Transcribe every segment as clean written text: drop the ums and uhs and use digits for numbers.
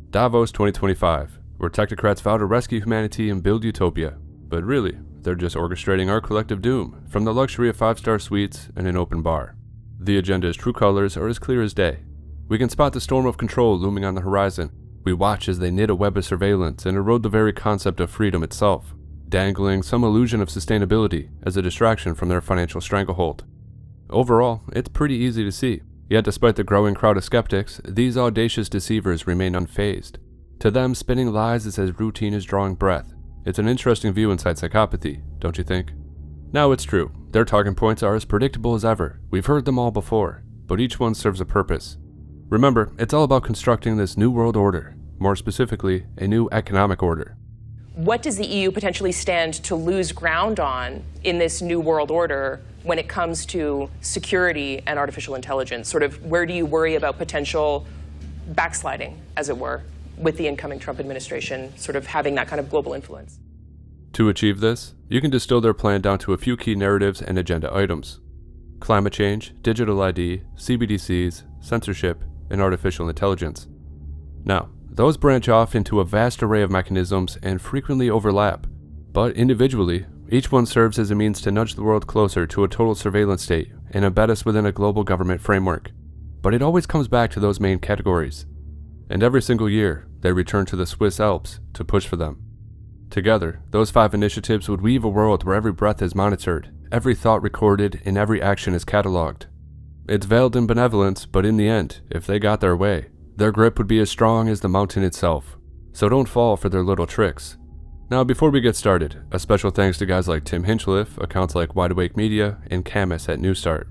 Davos 2025, where technocrats vow to rescue humanity and build utopia. But really, they're just orchestrating our collective doom, from the luxury of 5-star suites and an open bar. The agenda's true colors are as clear as day. We can spot the storm of control looming on the horizon. We watch as they knit a web of surveillance and erode the very concept of freedom itself, dangling some illusion of sustainability as a distraction from their financial stranglehold. Overall, it's pretty easy to see. Yet despite the growing crowd of skeptics, these audacious deceivers remain unfazed. To them, spinning lies is as routine as drawing breath. It's an interesting view inside psychopathy, don't you think? Now it's true, their talking points are as predictable as ever. We've heard them all before, but each one serves a purpose. Remember, it's all about constructing this new world order, more specifically, a new economic order. What does the EU potentially stand to lose ground on in this new world order when it comes to security and artificial intelligence? Sort of where do you worry about potential backsliding, as it were, with the incoming Trump administration sort of having that kind of global influence? To achieve this, you can distill their plan down to a few key narratives and agenda items: climate change, digital ID, CBDCs, censorship, and artificial intelligence. Now, those branch off into a vast array of mechanisms and frequently overlap, but individually, each one serves as a means to nudge the world closer to a total surveillance state and embed us within a global government framework. But it always comes back to those main categories. And every single year, they return to the Swiss Alps to push for them. Together, those 5 initiatives would weave a world where every breath is monitored, every thought recorded, and every action is cataloged. It's veiled in benevolence, but in the end, if they got their way, their grip would be as strong as the mountain itself. So don't fall for their little tricks. Now, before we get started, a special thanks to guys like Tim Hinchliffe, accounts like Wide Awake Media, and Camus at Newstart.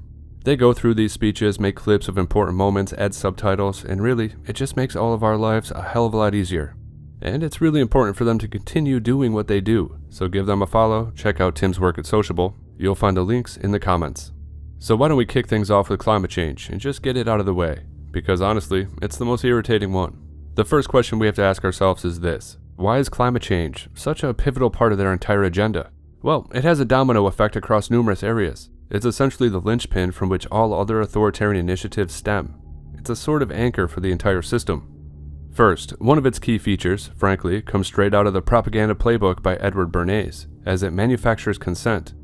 They go through these speeches, make clips of important moments, add subtitles, and really, it just makes all of our lives a hell of a lot easier. And it's really important for them to continue doing what they do, so give them a follow, check out Tim's work at Sociable. You'll find the links in the comments. So why don't we kick things off with climate change and just get it out of the way? Because honestly, it's the most irritating one. The first question we have to ask ourselves is this: why is climate change such a pivotal part of their entire agenda? Well, it has a domino effect across numerous areas. It's essentially the linchpin from which all other authoritarian initiatives stem. It's a sort of anchor for the entire system. First, one of its key features, frankly, comes straight out of the propaganda playbook by Edward Bernays, as it manufactures consent.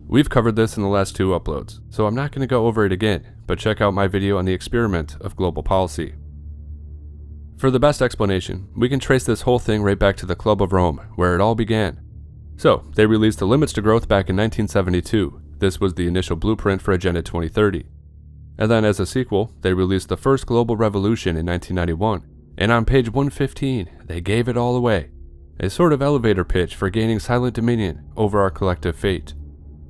We've covered this in the last 2 uploads, so I'm not going to go over it again, but check out my video on the experiment of global policy. For the best explanation, we can trace this whole thing right back to the Club of Rome, where it all began. So, they released the Limits to Growth back in 1972. This was the initial blueprint for Agenda 2030. And then as a sequel, they released the first global revolution in 1991, and on page 115, they gave it all away. A sort of elevator pitch for gaining silent dominion over our collective fate.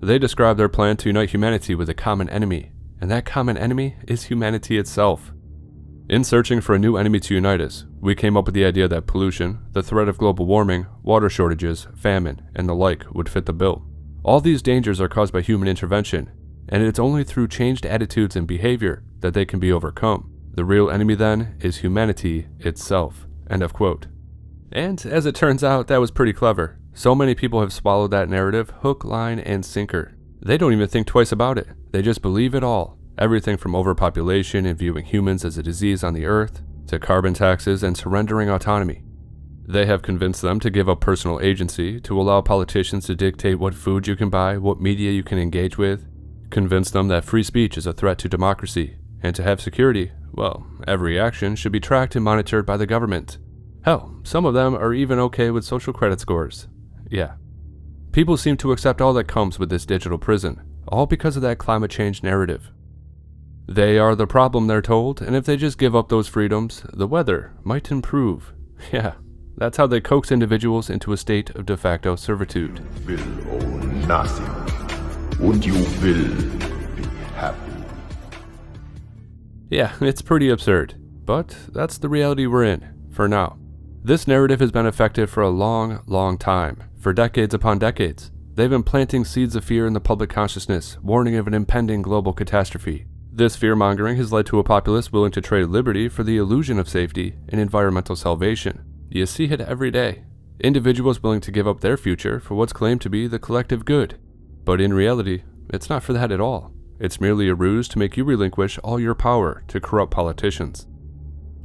They describe their plan to unite humanity with a common enemy, and that common enemy is humanity itself. In searching for a new enemy to unite us, we came up with the idea that pollution, the threat of global warming, water shortages, famine, and the like would fit the bill. All these dangers are caused by human intervention, and it's only through changed attitudes and behavior that they can be overcome. The real enemy then is humanity itself. End of quote. And as it turns out, that was pretty clever. So many people have swallowed that narrative hook, line, and sinker. They don't even think twice about it. They just believe it all. Everything from overpopulation and viewing humans as a disease on the earth, to carbon taxes and surrendering autonomy. They have convinced them to give up personal agency, to allow politicians to dictate what food you can buy, what media you can engage with, convinced them that free speech is a threat to democracy, and to have security, well, every action should be tracked and monitored by the government. Hell, some of them are even okay with social credit scores. Yeah. People seem to accept all that comes with this digital prison, all because of that climate change narrative. They are the problem, they're told, and if they just give up those freedoms, the weather might improve. Yeah, that's how they coax individuals into a state of de facto servitude. Will own nothing, and you will be happy. Yeah, it's pretty absurd, but that's the reality we're in, for now. This narrative has been effective for a long, long time, for decades upon decades. They've been planting seeds of fear in the public consciousness, warning of an impending global catastrophe. This fear-mongering has led to a populace willing to trade liberty for the illusion of safety and environmental salvation. You see it every day. Individuals willing to give up their future for what's claimed to be the collective good. But in reality, it's not for that at all. It's merely a ruse to make you relinquish all your power to corrupt politicians.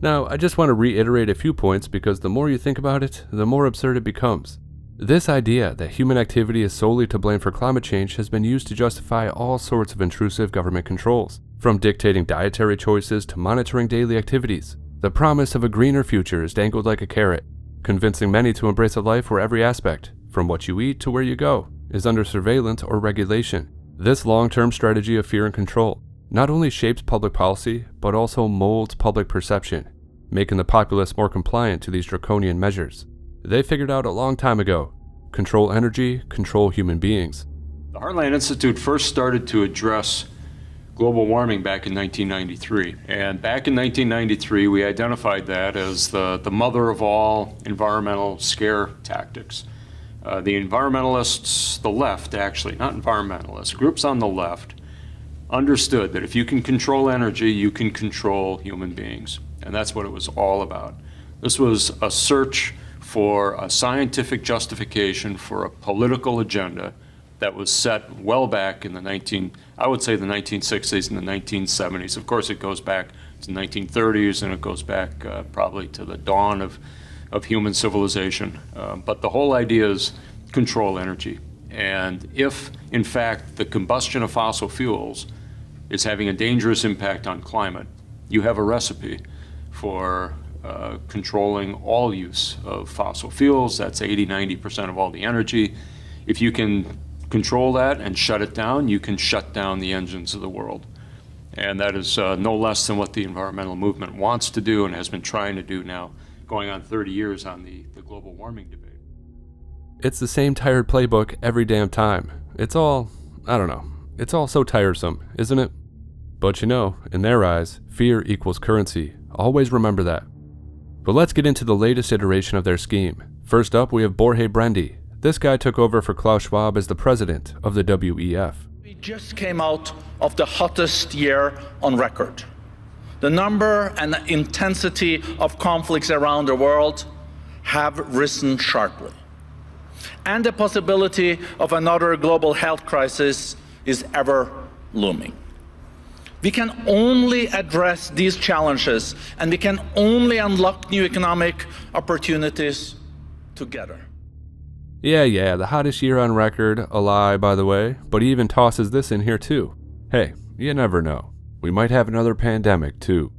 Now, I just want to reiterate a few points because the more you think about it, the more absurd it becomes. This idea that human activity is solely to blame for climate change has been used to justify all sorts of intrusive government controls, from dictating dietary choices to monitoring daily activities. The promise of a greener future is dangled like a carrot, convincing many to embrace a life where every aspect, from what you eat to where you go, is under surveillance or regulation. This long-term strategy of fear and control not only shapes public policy, but also molds public perception, making the populace more compliant to these draconian measures. They figured out a long time ago, control energy, control human beings. The Heartland Institute first started to address global warming back in 1993. And back in 1993, we identified that as the mother of all environmental scare tactics. The environmentalists, the left actually, not environmentalists, groups on the left, understood that if you can control energy, you can control human beings. And that's what it was all about. This was a search for a scientific justification for a political agenda that was set well back in the 1960s and the 1970s. Of course, it goes back to the 1930s, and it goes back probably to the dawn of human civilization. But the whole idea is control energy. And if, in fact, the combustion of fossil fuels is having a dangerous impact on climate, you have a recipe for controlling all use of fossil fuels. That's 80–90% of all the energy. If you can control that and shut it down, you can shut down the engines of the world. And that is no less than what the environmental movement wants to do and has been trying to do now, going on 30 years on the global warming debate. It's the same tired playbook every damn time. It's all, I don't know, it's all so tiresome, isn't it? But you know, in their eyes, fear equals currency. Always remember that. But let's get into the latest iteration of their scheme. First up, we have Borje Brendi. This guy took over for Klaus Schwab as the president of the WEF. We just came out of the hottest year on record. The number and the intensity of conflicts around the world have risen sharply. And the possibility of another global health crisis is ever looming. We can only address these challenges, and we can only unlock new economic opportunities together. Yeah, the hottest year on record, a lie by the way, but he even tosses this in here too. Hey, you never know. We might have another pandemic too.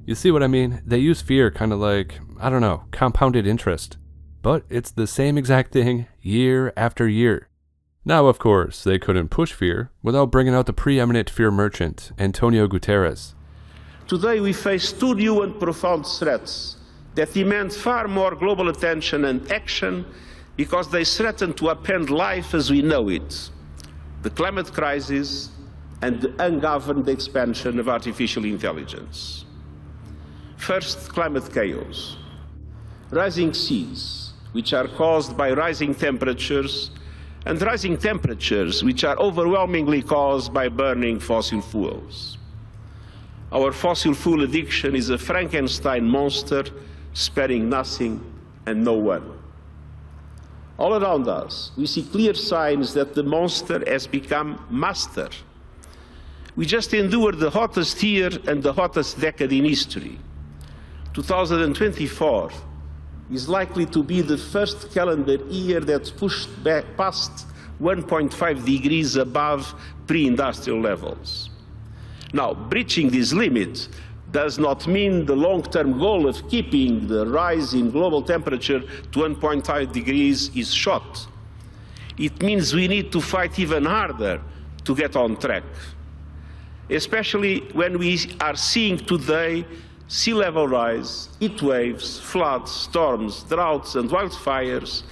You see what I mean? They use fear kind of like, I don't know, compounded interest. But it's the same exact thing year after year. Now, of course, they couldn't push fear without bringing out the preeminent fear merchant, Antonio Guterres. Today we face two new and profound threats that demand far more global attention and action because they threaten to upend life as we know it: the climate crisis and the ungoverned expansion of artificial intelligence. First, climate chaos. Rising seas, which are caused by rising temperatures, and rising temperatures, which are overwhelmingly caused by burning fossil fuels. Our fossil fuel addiction is a Frankenstein monster, sparing nothing and no one. All around us, we see clear signs that the monster has become master. We just endured the hottest year and the hottest decade in history. 2024 is likely to be the first calendar year that's pushed back past 1.5 degrees above pre-industrial levels. Now, breaching this limit does not mean the long-term goal of keeping the rise in global temperature to 1.5 degrees is shot. It means we need to fight even harder to get on track, especially when we are seeing today sea level rise, heat waves, floods, storms, droughts and wildfires,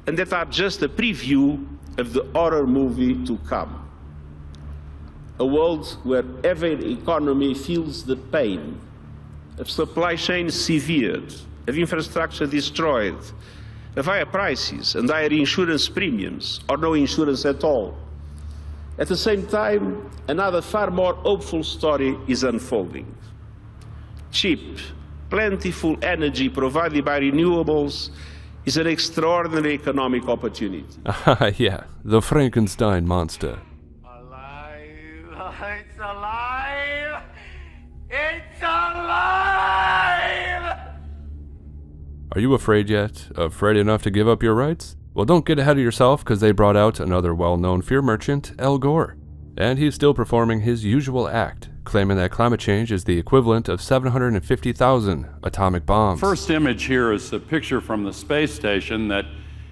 and that are just a preview of the horror movie to come. A world where every economy feels the pain of supply chains severed, of infrastructure destroyed, of higher prices and higher insurance premiums, or no insurance at all. At the same time, another far more hopeful story is unfolding. Cheap, plentiful energy provided by renewables is an extraordinary economic opportunity. Yeah, the Frankenstein monster. Alive! It's alive! It's alive! Are you afraid yet? Afraid enough to give up your rights? Well, don't get ahead of yourself, because they brought out another well-known fear merchant, Gore. And he's still performing his usual act, claiming that climate change is the equivalent of 750,000 atomic bombs. First image here is a picture from the space station that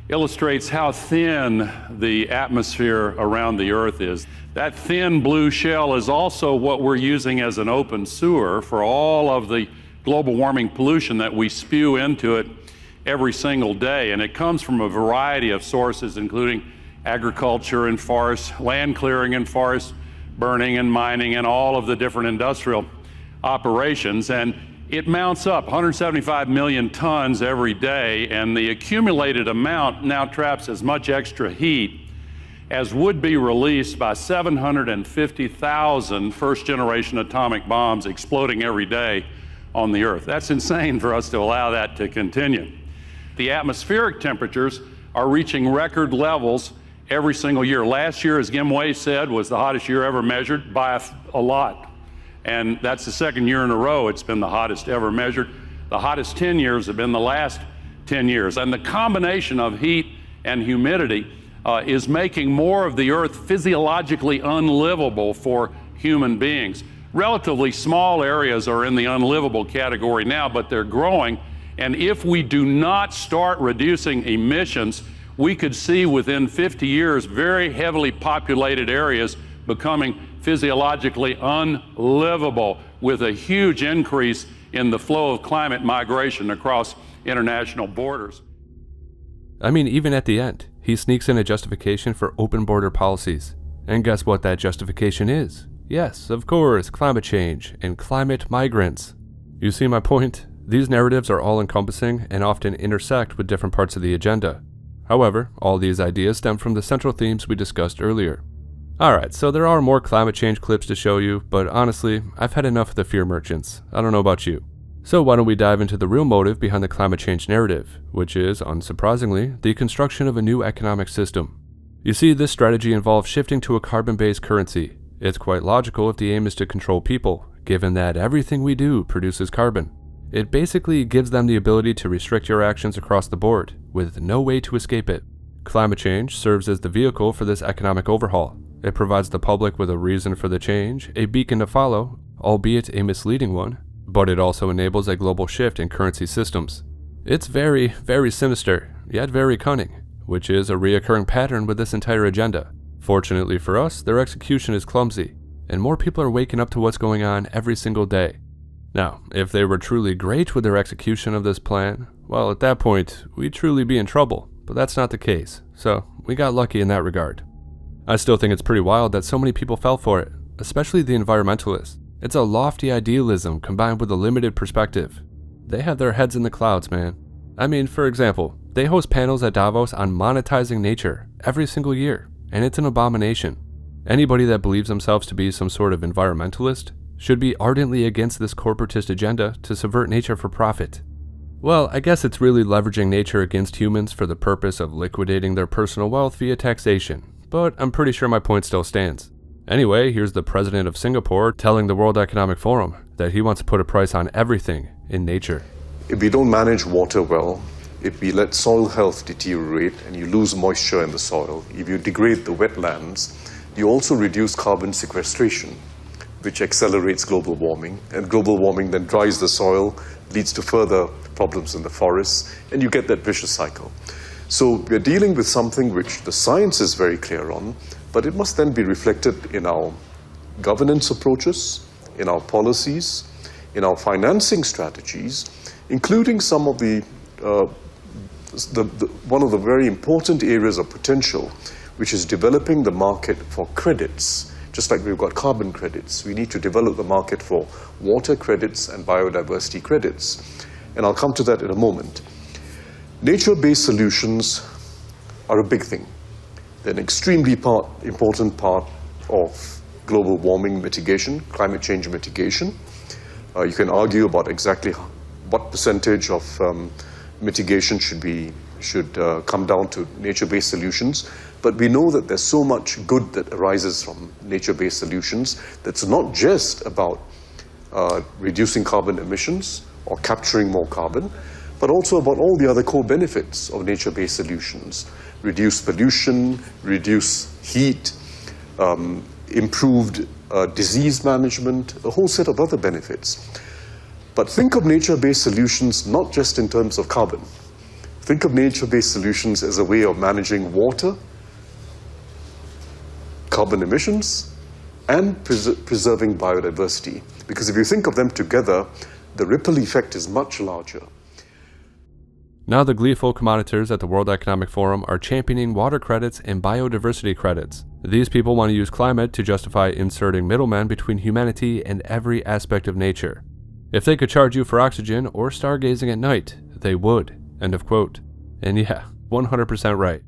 illustrates how thin the atmosphere around the Earth is. That thin blue shell is also what we're using as an open sewer for all of the global warming pollution that we spew into it every single day. And it comes from a variety of sources, including agriculture and forest, land clearing and forest burning and mining and all of the different industrial operations. And it mounts up 175 million tons every day, and the accumulated amount now traps as much extra heat as would be released by 750,000 first-generation atomic bombs exploding every day on the Earth. That's insane for us to allow that to continue. The atmospheric temperatures are reaching record levels every single year. Last year, as Gimway said, was the hottest year ever measured by a lot. And that's the second year in a row it's been the hottest ever measured. The hottest 10 years have been the last 10 years. And the combination of heat and humidity is making more of the Earth physiologically unlivable for human beings. Relatively small areas are in the unlivable category now, but they're growing. And if we do not start reducing emissions, we could see within 50 years very heavily populated areas becoming physiologically unlivable, with a huge increase in the flow of climate migration across international borders. I mean, even at the end, he sneaks in a justification for open border policies. And guess what that justification is? Yes, of course, climate change and climate migrants. You see my point? These narratives are all-encompassing and often intersect with different parts of the agenda. However, all these ideas stem from the central themes we discussed earlier. Alright, so there are more climate change clips to show you, but honestly, I've had enough of the fear merchants. I don't know about you. So why don't we dive into the real motive behind the climate change narrative, which is, unsurprisingly, the construction of a new economic system. You see, this strategy involves shifting to a carbon-based currency. It's quite logical if the aim is to control people, given that everything we do produces carbon. It basically gives them the ability to restrict your actions across the board, with no way to escape it. Climate change serves as the vehicle for this economic overhaul. It provides the public with a reason for the change, a beacon to follow, albeit a misleading one, but it also enables a global shift in currency systems. It's very, very sinister, yet very cunning, which is a reoccurring pattern with this entire agenda. Fortunately for us, their execution is clumsy, and more people are waking up to what's going on every single day. Now, if they were truly great with their execution of this plan, well, at that point, we'd truly be in trouble, but that's not the case, so we got lucky in that regard. I still think it's pretty wild that so many people fell for it, especially the environmentalists. It's a lofty idealism combined with a limited perspective. They have their heads in the clouds, man. I mean, for example, they host panels at Davos on monetizing nature every single year, and it's an abomination. Anybody that believes themselves to be some sort of environmentalist should be ardently against this corporatist agenda to subvert nature for profit. Well, I guess it's really leveraging nature against humans for the purpose of liquidating their personal wealth via taxation, but I'm pretty sure my point still stands. Anyway, here's the president of Singapore telling the World Economic Forum that he wants to put a price on everything in nature. If we don't manage water well, if we let soil health deteriorate and you lose moisture in the soil, if you degrade the wetlands, you also reduce carbon sequestration, which accelerates global warming, and global warming then dries the soil, leads to further problems in the forests, and you get that vicious cycle. So we're dealing with something which the science is very clear on, but it must then be reflected in our governance approaches, in our policies, in our financing strategies, including some of one of the very important areas of potential, which is developing the market for credits. Just like we've got carbon credits, we need to develop the market for water credits and biodiversity credits. And I'll come to that in a moment. Nature-based solutions are a big thing. They're an extremely important part of global warming mitigation, climate change mitigation. You can argue about exactly what percentage of mitigation should come down to nature-based solutions. But we know that there's so much good that arises from nature-based solutions that's not just about reducing carbon emissions or capturing more carbon, but also about all the other core benefits of nature-based solutions. Reduce pollution, reduce heat, improved disease management, a whole set of other benefits. But think of nature-based solutions not just in terms of carbon. Think of nature-based solutions as a way of managing water, carbon emissions, and preserving biodiversity. Because if you think of them together, the ripple effect is much larger. Now the gleeful commoditors at the World Economic Forum are championing water credits and biodiversity credits. These people want to use climate to justify inserting middlemen between humanity and every aspect of nature. If they could charge you for oxygen or stargazing at night, they would. End of quote. And yeah, 100% right.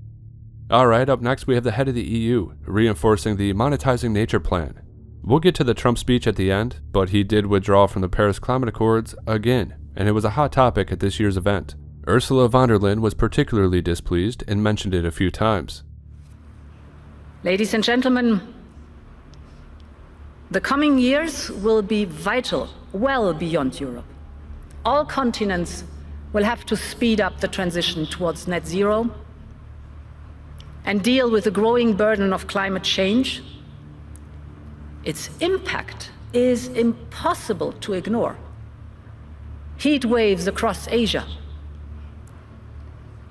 Alright, up next we have the head of the EU, reinforcing the Monetizing Nature plan. We'll get to the Trump speech at the end, but he did withdraw from the Paris Climate Accords again, and it was a hot topic at this year's event. Ursula von der Leyen was particularly displeased and mentioned it a few times. Ladies and gentlemen, the coming years will be vital, well beyond Europe. All continents will have to speed up the transition towards net zero and deal with the growing burden of climate change. Its impact is impossible to ignore. Heat waves across Asia,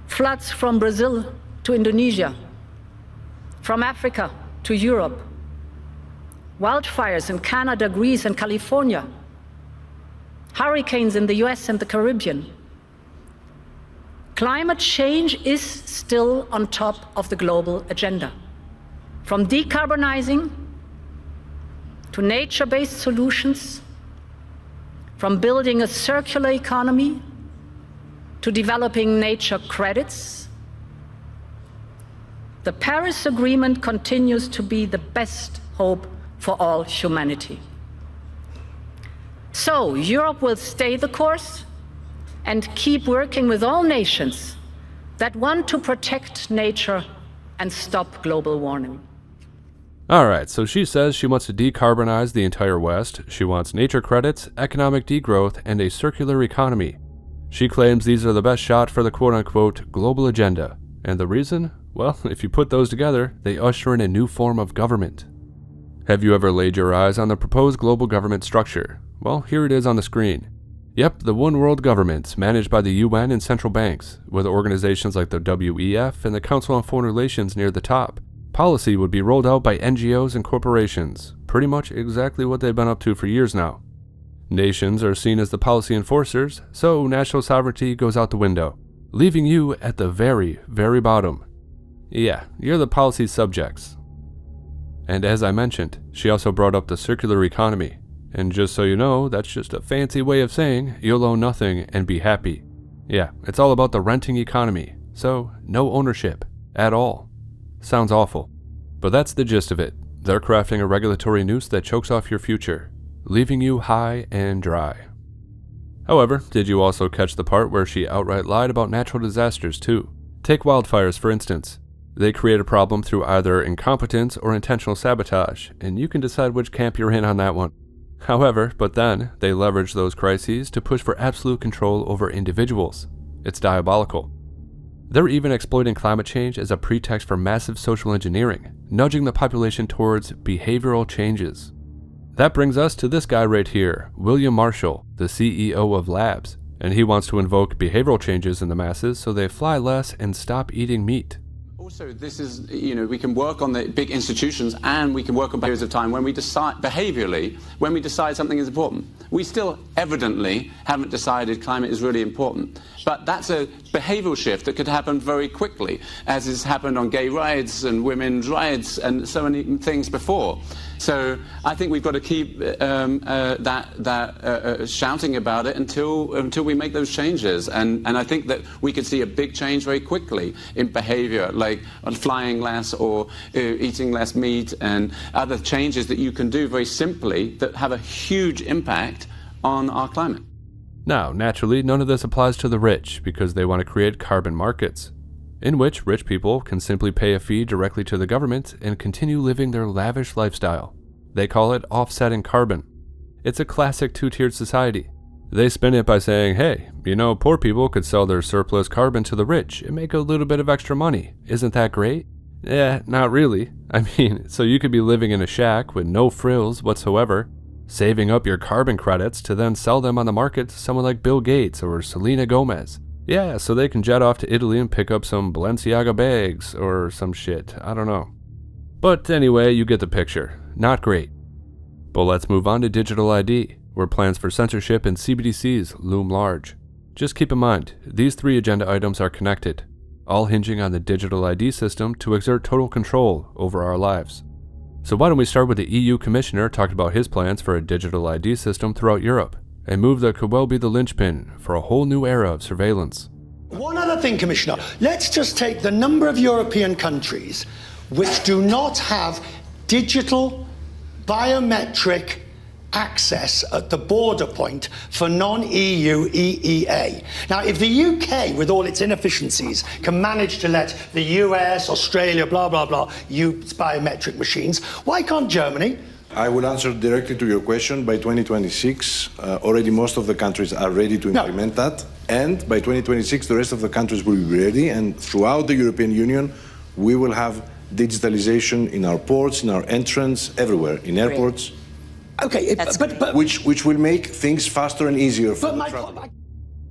floods from Brazil to Indonesia, from Africa to Europe, wildfires in Canada, Greece, and California, hurricanes in the US and the Caribbean. Climate change is still on top of the global agenda. From decarbonizing to nature-based solutions, from building a circular economy to developing nature credits, the Paris Agreement continues to be the best hope for all humanity. So Europe will stay the course and keep working with all nations that want to protect nature and stop global warming. Alright, so she says she wants to decarbonize the entire West, she wants nature credits, economic degrowth, and a circular economy. She claims these are the best shot for the quote-unquote global agenda. And the reason? Well, if you put those together, they usher in a new form of government. Have you ever laid your eyes on the proposed global government structure? Well, here it is on the screen. Yep, the one world government, managed by the UN and central banks, with organizations like the WEF and the Council on Foreign Relations near the top. Policy would be rolled out by NGOs and corporations, pretty much exactly what they've been up to for years now. Nations are seen as the policy enforcers, so national sovereignty goes out the window, leaving you at the very, very bottom. Yeah, you're the policy subjects. And as I mentioned, she also brought up the circular economy. And just so you know, that's just a fancy way of saying you'll own nothing and be happy. Yeah, it's all about the renting economy, so no ownership at all. Sounds awful. But that's the gist of it. They're crafting a regulatory noose that chokes off your future, leaving you high and dry. However, did you also catch the part where she outright lied about natural disasters too? Take wildfires for instance. They create a problem through either incompetence or intentional sabotage, and you can decide which camp you're in on that one. However, but then, they leverage those crises to push for absolute control over individuals. It's diabolical. They're even exploiting climate change as a pretext for massive social engineering, nudging the population towards behavioral changes. That brings us to this guy right here, William Marshall, the CEO of Labs, and he wants to invoke behavioral changes in the masses so they fly less and stop eating meat. Also, this is, we can work on the big institutions and we can work on periods of time when we decide, behaviorally, when we decide something is important. We still evidently haven't decided climate is really important. But that's a behavioral shift that could happen very quickly, as has happened on gay rights and women's rights and so many things before. So I think we've got to keep shouting about it until we make those changes. And I think that we could see a big change very quickly in behavior, like flying less or eating less meat and other changes that you can do very simply that have a huge impact on our climate. Now, naturally, none of this applies to the rich because they want to create carbon markets, in which rich people can simply pay a fee directly to the government and continue living their lavish lifestyle. They call it offsetting carbon. It's a classic two-tiered society. They spin it by saying, hey, poor people could sell their surplus carbon to the rich and make a little bit of extra money. Isn't that great? Yeah, not really. So you could be living in a shack with no frills whatsoever, saving up your carbon credits to then sell them on the market to someone like Bill Gates or Selena Gomez. Yeah, so they can jet off to Italy and pick up some Balenciaga bags or some shit. I don't know. But anyway, you get the picture. Not great. But let's move on to digital ID, where plans for censorship and CBDCs loom large. Just keep in mind, these 3 agenda items are connected, all hinging on the digital ID system to exert total control over our lives. So why don't we start with the EU Commissioner talking about his plans for a digital ID system throughout Europe, a move that could well be the linchpin for a whole new era of surveillance. One other thing, Commissioner, let's just take the number of European countries which do not have digital biometric access at the border point for non-EU EEA. Now, if the UK, with all its inefficiencies, can manage to let the US, Australia, blah, blah, blah, use biometric machines, why can't Germany? I will answer directly to your question. By 2026, already most of the countries are ready to implement that. And by 2026, the rest of the countries will be ready. And throughout the European Union, we will have digitalization in our ports, in our entrance, everywhere, in airports. Okay, but which will make things faster and easier for the traveler.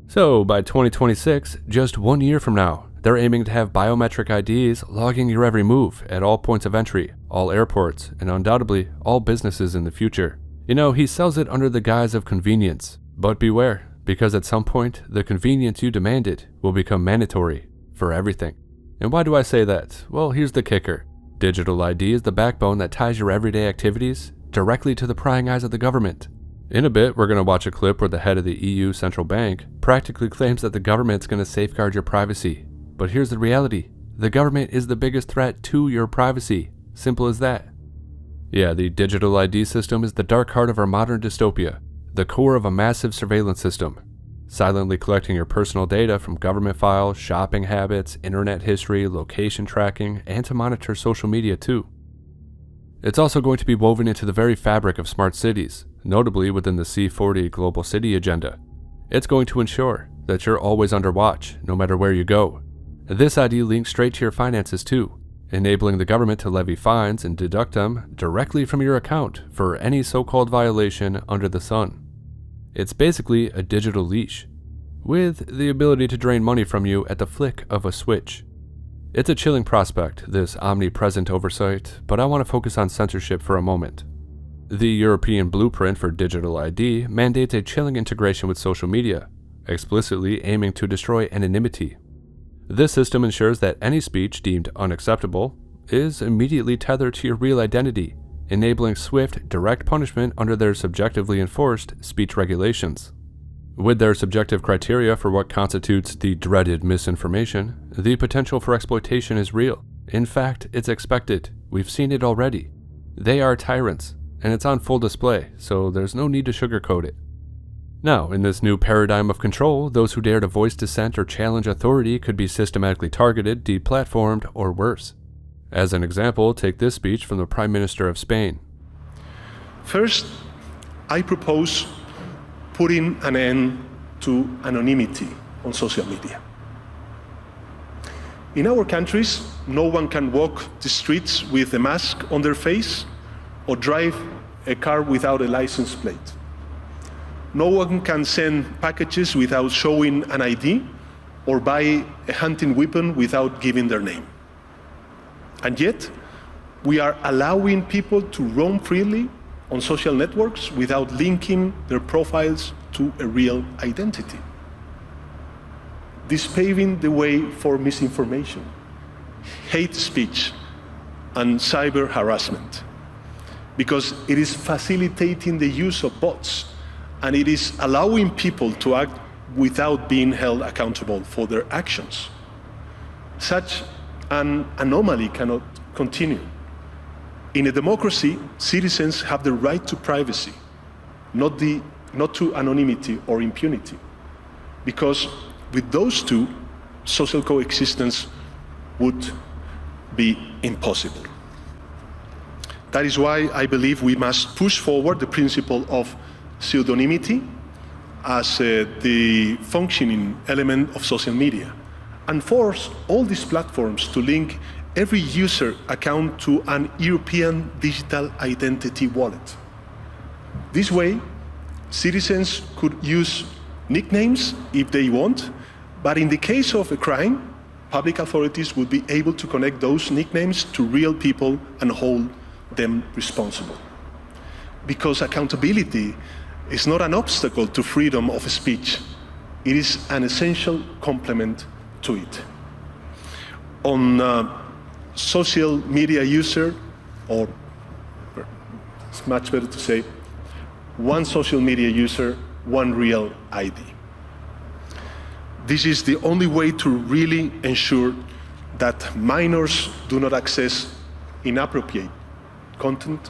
So by 2026, just 1 year from now, they're aiming to have biometric IDs logging your every move at all points of entry, all airports, and undoubtedly all businesses in the future. He sells it under the guise of convenience, but beware, because at some point, the convenience you demanded will become mandatory for everything. And why do I say that? Well, here's the kicker. Digital ID is the backbone that ties your everyday activities directly to the prying eyes of the government. In a bit, we're going to watch a clip where the head of the EU Central Bank practically claims that the government's going to safeguard your privacy. But here's the reality. The government is the biggest threat to your privacy. Simple as that. Yeah, the digital ID system is the dark heart of our modern dystopia, the core of a massive surveillance system, silently collecting your personal data from government files, shopping habits, internet history, location tracking, and to monitor social media too. It's also going to be woven into the very fabric of smart cities, notably within the C40 Global City Agenda. It's going to ensure that you're always under watch, no matter where you go. This ID links straight to your finances too, enabling the government to levy fines and deduct them directly from your account for any so-called violation under the sun. It's basically a digital leash, with the ability to drain money from you at the flick of a switch. It's a chilling prospect, this omnipresent oversight, but I want to focus on censorship for a moment. The European blueprint for digital ID mandates a chilling integration with social media, explicitly aiming to destroy anonymity. This system ensures that any speech deemed unacceptable is immediately tethered to your real identity, enabling swift, direct punishment under their subjectively enforced speech regulations. With their subjective criteria for what constitutes the dreaded misinformation, the potential for exploitation is real. In fact, it's expected. We've seen it already. They are tyrants, and it's on full display, so there's no need to sugarcoat it. Now, in this new paradigm of control, those who dare to voice dissent or challenge authority could be systematically targeted, deplatformed, or worse. As an example, take this speech from the Prime Minister of Spain. First, I propose putting an end to anonymity on social media. In our countries, no one can walk the streets with a mask on their face or drive a car without a license plate. No one can send packages without showing an ID or buy a hunting weapon without giving their name. And yet, we are allowing people to roam freely on social networks without linking their profiles to a real identity. This paving the way for misinformation, hate speech, and cyber harassment, because it is facilitating the use of bots, and it is allowing people to act without being held accountable for their actions. Such an anomaly cannot continue. In a democracy, citizens have the right to privacy, not to anonymity or impunity, because with those two, social coexistence would be impossible. That is why I believe we must push forward the principle of pseudonymity as the functioning element of social media, and force all these platforms to link every user account to an European digital identity wallet. This way, citizens could use nicknames if they want, but in the case of a crime, public authorities would be able to connect those nicknames to real people and hold them responsible. Because accountability is not an obstacle to freedom of speech. It is an essential complement to it. On social media user, or it's much better to say, one social media user, one real ID. This is the only way to really ensure that minors do not access inappropriate content,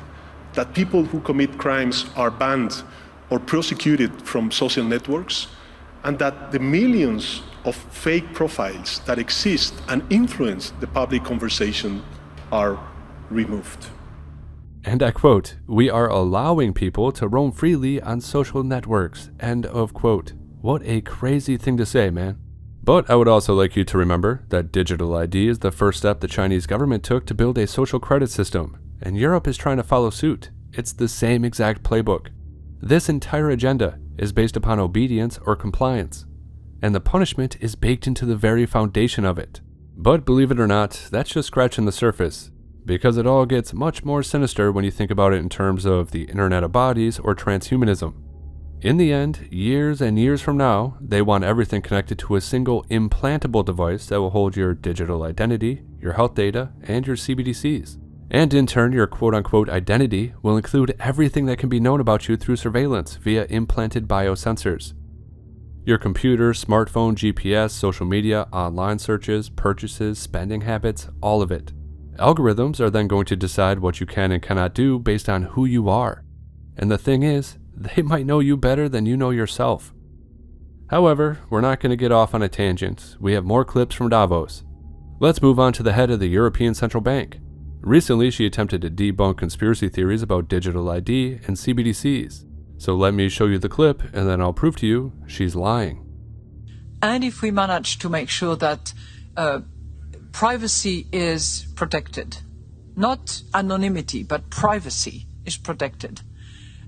that people who commit crimes are banned or prosecuted from social networks, and that the millions of fake profiles that exist and influence the public conversation are removed. And I quote, "We are allowing people to roam freely on social networks," end of quote. What a crazy thing to say, man. But I would also like you to remember that digital ID is the first step the Chinese government took to build a social credit system, and Europe is trying to follow suit. It's the same exact playbook. This entire agenda is based upon obedience or compliance, and the punishment is baked into the very foundation of it. But believe it or not, that's just scratching the surface, because it all gets much more sinister when you think about it in terms of the Internet of Bodies or transhumanism. In the end, years and years from now, they want everything connected to a single implantable device that will hold your digital identity, your health data, and your CBDCs. And in turn, your quote-unquote identity will include everything that can be known about you through surveillance via implanted biosensors. Your computer, smartphone, GPS, social media, online searches, purchases, spending habits, all of it. Algorithms are then going to decide what you can and cannot do based on who you are. And the thing is, they might know you better than you know yourself. However, we're not going to get off on a tangent. We have more clips from Davos. Let's move on to the head of the European Central Bank. Recently, she attempted to debunk conspiracy theories about digital ID and CBDCs. So let me show you the clip, and then I'll prove to you she's lying. And if we manage to make sure that privacy is protected, not anonymity, but privacy is protected,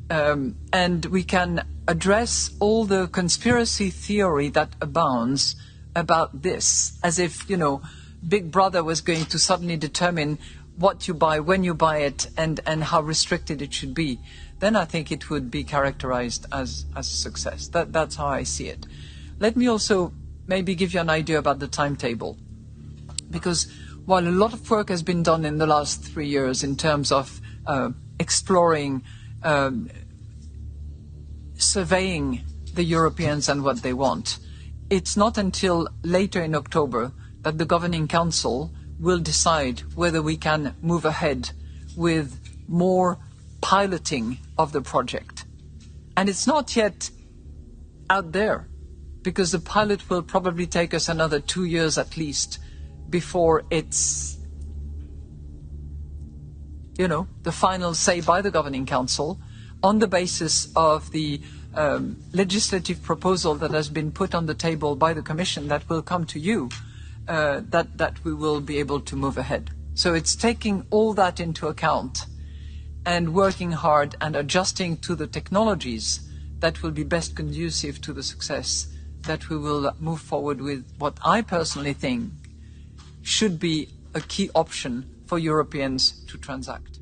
and we can address all the conspiracy theory that abounds about this, as if, you know, Big Brother was going to suddenly determine what you buy, when you buy it, and how restricted it should be, then I think it would be characterized as a success. That's how I see it. Let me also maybe give you an idea about the timetable. Because while a lot of work has been done in the last 3 years in terms of exploring, surveying the Europeans and what they want, it's not until later in October that the Governing Council will decide whether we can move ahead with more piloting of the project. And it's not yet out there, because the pilot will probably take us another 2 years at least before it's, you know, the final say by the Governing Council on the basis of the legislative proposal that has been put on the table by the Commission that will come to you, that we will be able to move ahead. So it's taking all that into account and working hard and adjusting to the technologies that will be best conducive to the success that we will move forward with what I personally think should be a key option for Europeans to transact.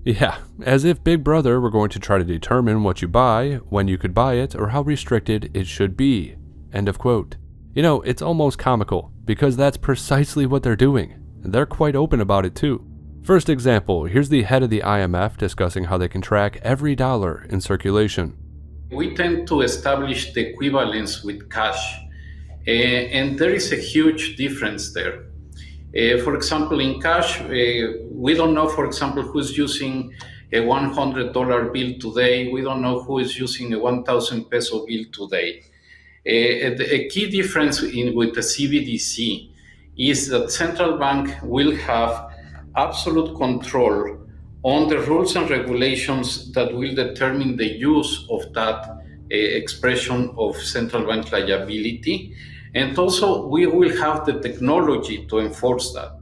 Yeah, as if Big Brother were going to try to determine what you buy, when you could buy it, or how restricted it should be. End of quote. You know, it's almost comical, because that's precisely what they're doing. They're quite open about it too. First example, here's the head of the IMF discussing how they can track every dollar in circulation. We tend to establish the equivalence with cash, and there is a huge difference there. For example, in cash, we don't know, for example, who's using a $100 bill today. We don't know who is using a 1,000 peso bill today. A key difference with the CBDC is that central bank will have absolute control on the rules and regulations that will determine the use of that expression of central bank liability. And also, we will have the technology to enforce that.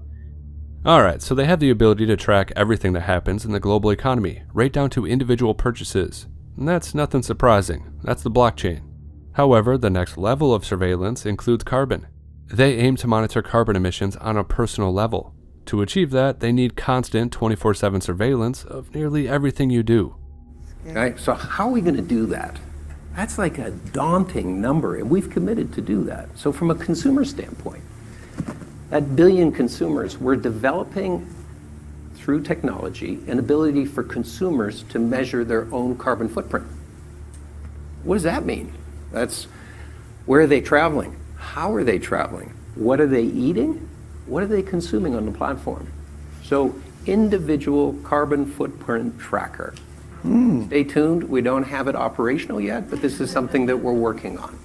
Alright, so they have the ability to track everything that happens in the global economy, right down to individual purchases. And that's nothing surprising. That's the blockchain. However, the next level of surveillance includes carbon. They aim to monitor carbon emissions on a personal level. To achieve that, they need constant 24/7 surveillance of nearly everything you do. Right? So how are we going to do that? That's like a daunting number, and we've committed to do that. So from a consumer standpoint, that billion consumers, we're developing through technology an ability for consumers to measure their own carbon footprint. What does that mean? That's where are they traveling? How are they traveling? What are they eating? What are they consuming on the platform? So individual carbon footprint tracker. Stay tuned, we don't have it operational yet, but this is something that we're working on.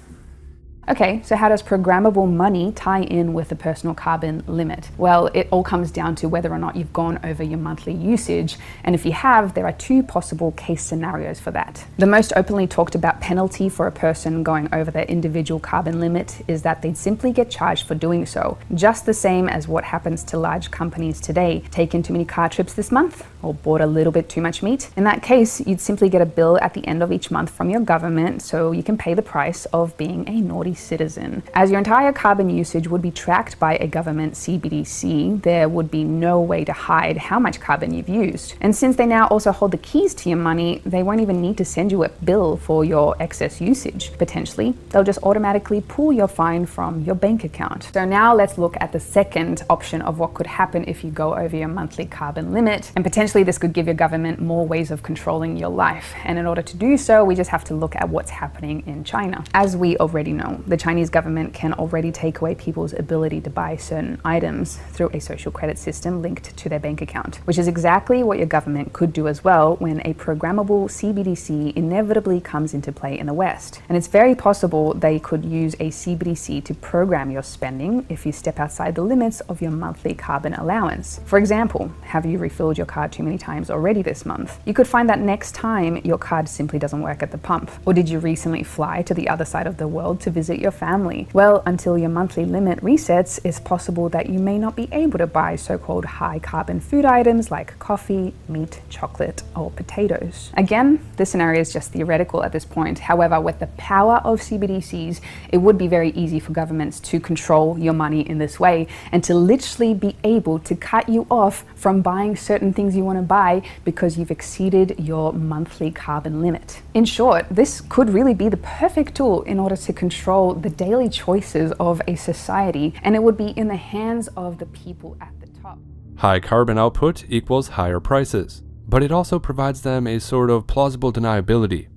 Okay, so how does programmable money tie in with the personal carbon limit? Well, it all comes down to whether or not you've gone over your monthly usage. And if you have, there are two possible case scenarios for that. The most openly talked about penalty for a person going over their individual carbon limit is that they'd simply get charged for doing so. Just the same as what happens to large companies today. Taken too many car trips this month? Or bought a little bit too much meat? In that case, you'd simply get a bill at the end of each month from your government so you can pay the price of being a naughty citizen. As your entire carbon usage would be tracked by a government CBDC, there would be no way to hide how much carbon you've used. And since they now also hold the keys to your money, they won't even need to send you a bill for your excess usage. Potentially, they'll just automatically pull your fine from your bank account. So now let's look at the second option of what could happen if you go over your monthly carbon limit. And potentially this could give your government more ways of controlling your life. And in order to do so, we just have to look at what's happening in China. As we already know, the Chinese government can already take away people's ability to buy certain items through a social credit system linked to their bank account, which is exactly what your government could do as well when a programmable CBDC inevitably comes into play in the West. And it's very possible they could use a CBDC to program your spending if you step outside the limits of your monthly carbon allowance. For example, have you refilled your card too many times already this month? You could find that next time your card simply doesn't work at the pump. Or did you recently fly to the other side of the world to visit your family? Well, until your monthly limit resets, it's possible that you may not be able to buy so-called high carbon food items like coffee, meat, chocolate, or potatoes. Again, this scenario is just theoretical at this point. However, with the power of CBDCs, it would be very easy for governments to control your money in this way and to literally be able to cut you off from buying certain things you want to buy because you've exceeded your monthly carbon limit. In short, this could really be the perfect tool in order to control the daily choices of a society, and it would be in the hands of the people at the top. High carbon output equals higher prices, but it also provides them a sort of plausible deniability.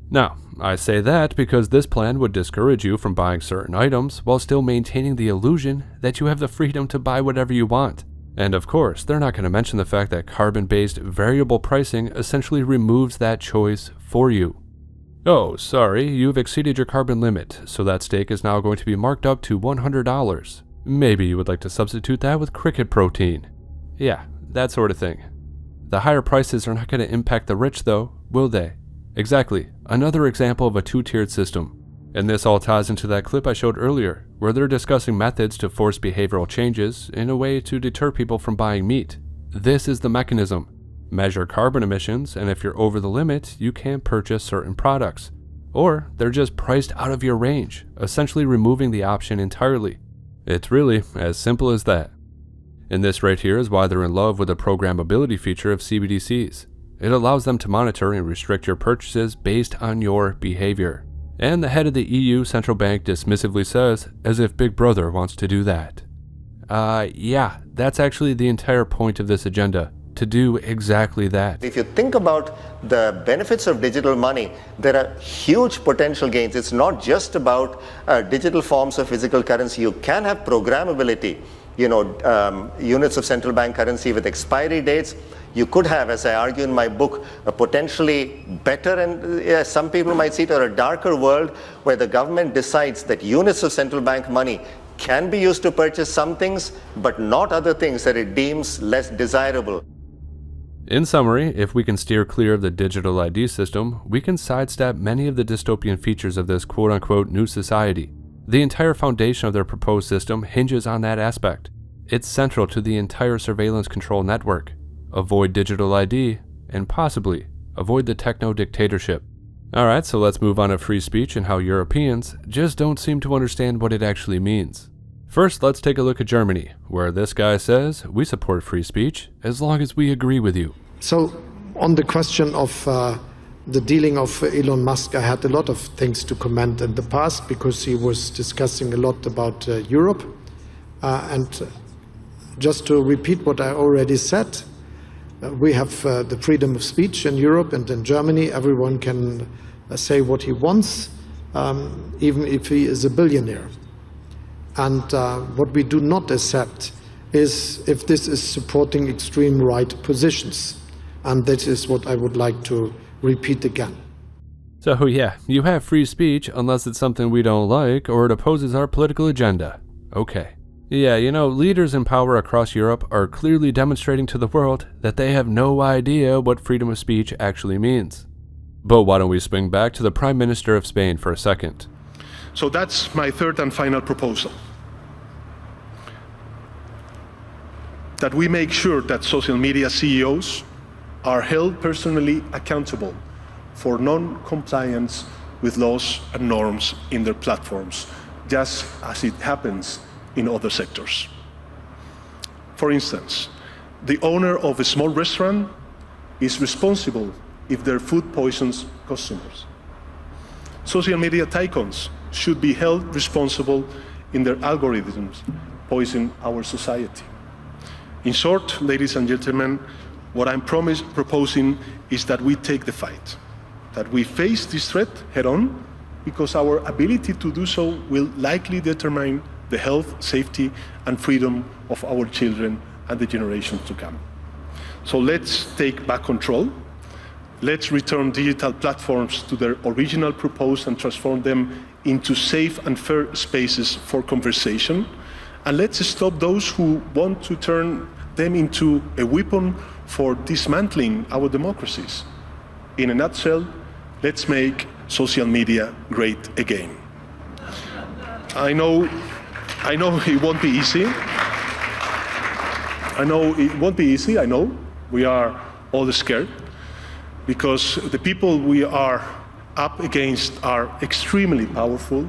Now, I say that because this plan would discourage you from buying certain items while still maintaining the illusion that you have the freedom to buy whatever you want. And of course, they're not going to mention the fact that carbon-based variable pricing essentially removes that choice for you. Oh, sorry, you've exceeded your carbon limit, so that steak is now going to be marked up to $100. Maybe you would like to substitute that with cricket protein. Yeah, that sort of thing. The higher prices are not going to impact the rich though, will they? Exactly, another example of a two-tiered system. And this all ties into that clip I showed earlier, where they're discussing methods to force behavioral changes in a way to deter people from buying meat. This is the mechanism. Measure carbon emissions, and if you're over the limit, you can't purchase certain products. Or they're just priced out of your range, essentially removing the option entirely. It's really as simple as that. And this right here is why they're in love with the programmability feature of CBDCs. It allows them to monitor and restrict your purchases based on your behavior. And the head of the EU central bank dismissively says, as if Big Brother wants to do that. Yeah, that's actually the entire point of this agenda, to do exactly that. If you think about the benefits of digital money, there are huge potential gains. It's not just about digital forms of physical currency. You can have programmability, units of central bank currency with expiry dates. You could have, as I argue in my book, a potentially better and some people might see it, or a darker world where the government decides that units of central bank money can be used to purchase some things, but not other things that it deems less desirable. In summary, if we can steer clear of the digital ID system, we can sidestep many of the dystopian features of this quote-unquote new society. The entire foundation of their proposed system hinges on that aspect. It's central to the entire surveillance control network. Avoid digital ID, and possibly avoid the techno-dictatorship. Alright, so let's move on to free speech and how Europeans just don't seem to understand what it actually means. First, let's take a look at Germany, where this guy says, we support free speech as long as we agree with you. So, on the question of the dealing of Elon Musk, I had a lot of things to comment in the past because he was discussing a lot about Europe. And just to repeat what I already said, we have the freedom of speech in Europe and in Germany. Everyone can say what he wants, even if he is a billionaire. And what we do not accept is if this is supporting extreme right positions. And that is what I would like to repeat again. So yeah, you have free speech unless it's something we don't like or it opposes our political agenda. Okay. Yeah, you know, leaders in power across Europe are clearly demonstrating to the world that they have no idea what freedom of speech actually means. But why don't we swing back to the Prime Minister of Spain for a second? So that's my third and final proposal. That we make sure that social media CEOs are held personally accountable for non-compliance with laws and norms in their platforms, just as it happens in other sectors. For instance, the owner of a small restaurant is responsible if their food poisons customers. Social media tycoons should be held responsible in their algorithms poison our society. In short, ladies and gentlemen, what I'm proposing is that we take the fight, that we face this threat head-on, because our ability to do so will likely determine the health, safety, and freedom of our children and the generations to come. So let's take back control. Let's return digital platforms to their original purpose and transform them into safe and fair spaces for conversation. And let's stop those who want to turn them into a weapon for dismantling our democracies. In a nutshell, let's make social media great again. I know it won't be easy. I know we are all scared because the people we are up against are extremely powerful.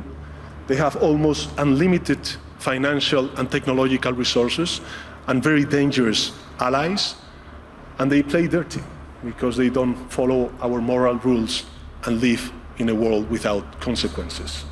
They have almost unlimited financial and technological resources and very dangerous allies, and they play dirty because they don't follow our moral rules and live in a world without consequences.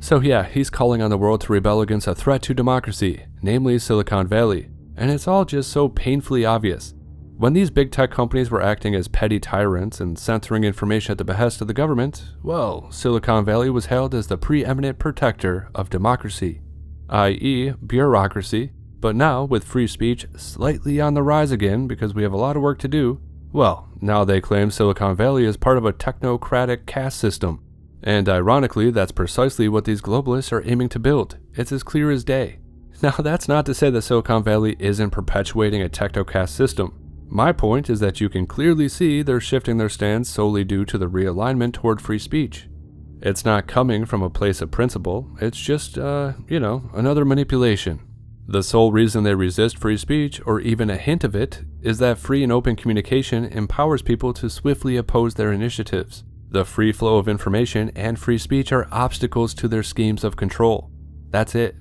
So yeah, he's calling on the world to rebel against a threat to democracy, namely Silicon Valley, and it's all just so painfully obvious. When these big tech companies were acting as petty tyrants and censoring information at the behest of the government, well, Silicon Valley was hailed as the preeminent protector of democracy, i.e. bureaucracy, but now with free speech slightly on the rise again because we have a lot of work to do, well, now they claim Silicon Valley is part of a technocratic caste system. And ironically, that's precisely what these globalists are aiming to build. It's as clear as day. Now, that's not to say that Silicon Valley isn't perpetuating a techno-caste system. My point is that you can clearly see they're shifting their stance solely due to the realignment toward free speech. It's not coming from a place of principle, it's just, another manipulation. The sole reason they resist free speech, or even a hint of it, is that free and open communication empowers people to swiftly oppose their initiatives. The free flow of information and free speech are obstacles to their schemes of control. That's it.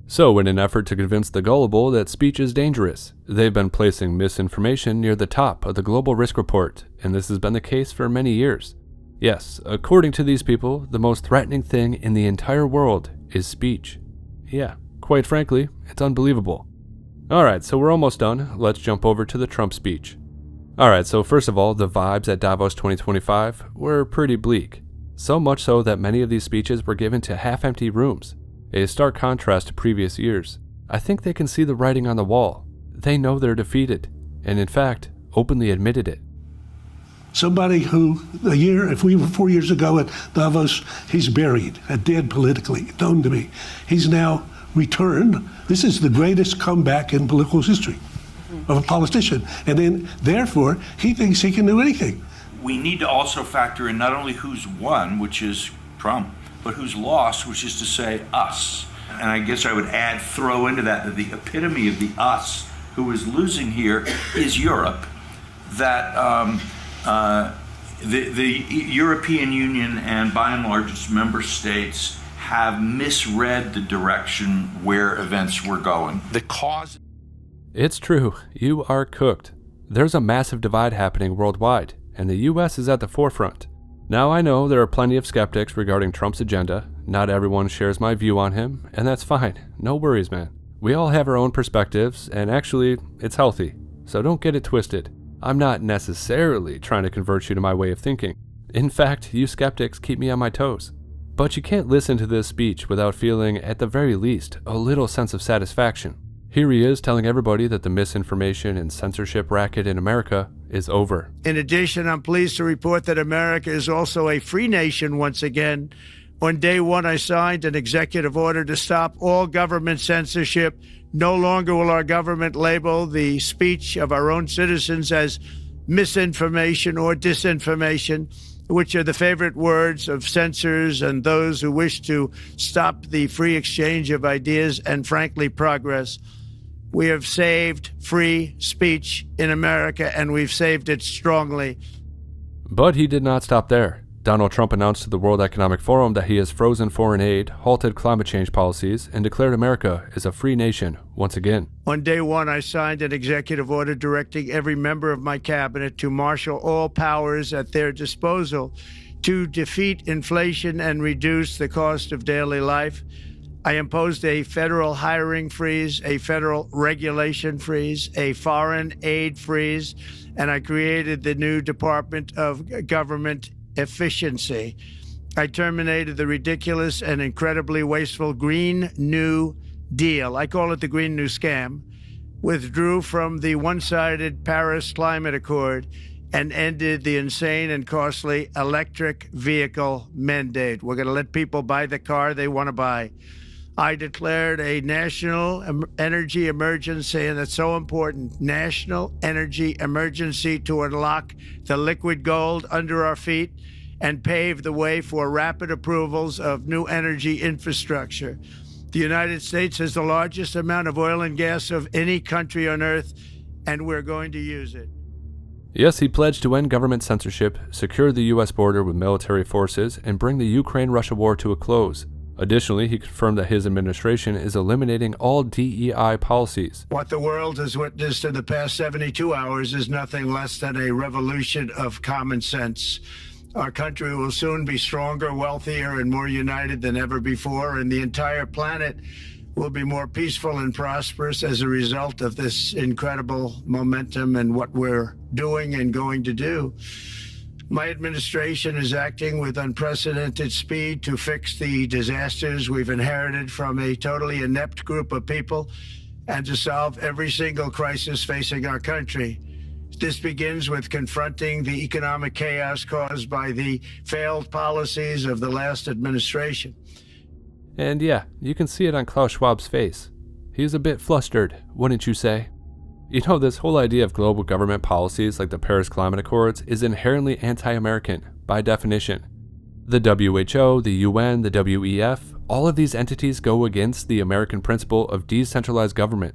So, in an effort to convince the gullible that speech is dangerous, they've been placing misinformation near the top of the global risk report, and this has been the case for many years. Yes, according to these people, the most threatening thing in the entire world is speech. Yeah, quite frankly, it's unbelievable. Alright, so we're almost done. Let's jump over to the Trump speech. Alright, so first of all, the vibes at Davos 2025 were pretty bleak. So much so that many of these speeches were given to half-empty rooms. A stark contrast to previous years. I think they can see the writing on the wall. They know they're defeated, and in fact, openly admitted it. Somebody who, if we were 4 years ago at Davos, he's buried, dead politically, known to me. He's now returned. This is the greatest comeback in political history. of a politician. And then, therefore, he thinks he can do anything. We need to also factor in not only who's won, which is Trump, but who's lost, which is to say us. And I guess I would throw into that the epitome of the us who is losing here is Europe. That the European Union and by and large its member states have misread the direction where events were going. The cause... It's true, you are cooked. There's a massive divide happening worldwide, and the US is at the forefront. Now I know there are plenty of skeptics regarding Trump's agenda. Not everyone shares my view on him, and that's fine. No worries, man. We all have our own perspectives, and actually, it's healthy. So don't get it twisted. I'm not necessarily trying to convert you to my way of thinking. In fact, you skeptics keep me on my toes. But you can't listen to this speech without feeling, at the very least, a little sense of satisfaction. Here he is telling everybody that the misinformation and censorship racket in America is over. In addition, I'm pleased to report that America is also a free nation once again. On day one, I signed an executive order to stop all government censorship. No longer will our government label the speech of our own citizens as misinformation or disinformation, which are the favorite words of censors and those who wish to stop the free exchange of ideas and, frankly, progress. We have saved free speech in America, and we've saved it strongly. But he did not stop there. Donald Trump announced to the World Economic Forum that he has frozen foreign aid, halted climate change policies, and declared America is a free nation once again. On day one, I signed an executive order directing every member of my cabinet to marshal all powers at their disposal to defeat inflation and reduce the cost of daily life. I imposed a federal hiring freeze, a federal regulation freeze, a foreign aid freeze, and I created the new Department of Government Efficiency. I terminated the ridiculous and incredibly wasteful Green New Deal. I call it the Green New Scam. Withdrew from the one-sided Paris Climate Accord and ended the insane and costly electric vehicle mandate. We're going to let people buy the car they want to buy. I declared a national energy emergency, and that's so important, national energy emergency to unlock the liquid gold under our feet and pave the way for rapid approvals of new energy infrastructure. The United States has the largest amount of oil and gas of any country on earth, and we're going to use it. Yes, he pledged to end government censorship, secure the U.S. border with military forces, and bring the Ukraine-Russia war to a close. Additionally, he confirmed that his administration is eliminating all DEI policies. What the world has witnessed in the past 72 hours is nothing less than a revolution of common sense. Our country will soon be stronger, wealthier, and more united than ever before, and the entire planet will be more peaceful and prosperous as a result of this incredible momentum and what we're doing and going to do. My administration is acting with unprecedented speed to fix the disasters we've inherited from a totally inept group of people and to solve every single crisis facing our country. This begins with confronting the economic chaos caused by the failed policies of the last administration. And yeah, you can see it on Klaus Schwab's face. He's a bit flustered, wouldn't you say? You know, this whole idea of global government policies like the Paris Climate Accords is inherently anti-American, by definition. The WHO, the UN, the WEF, all of these entities go against the American principle of decentralized government.